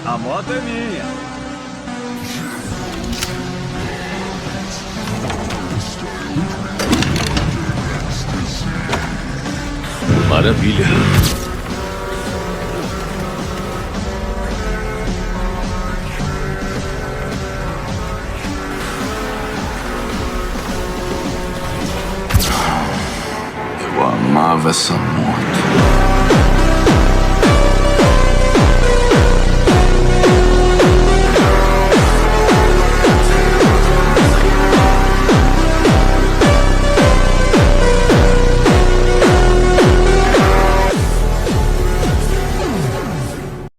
A moto é minha. Maravilha. Eu amava essa moto.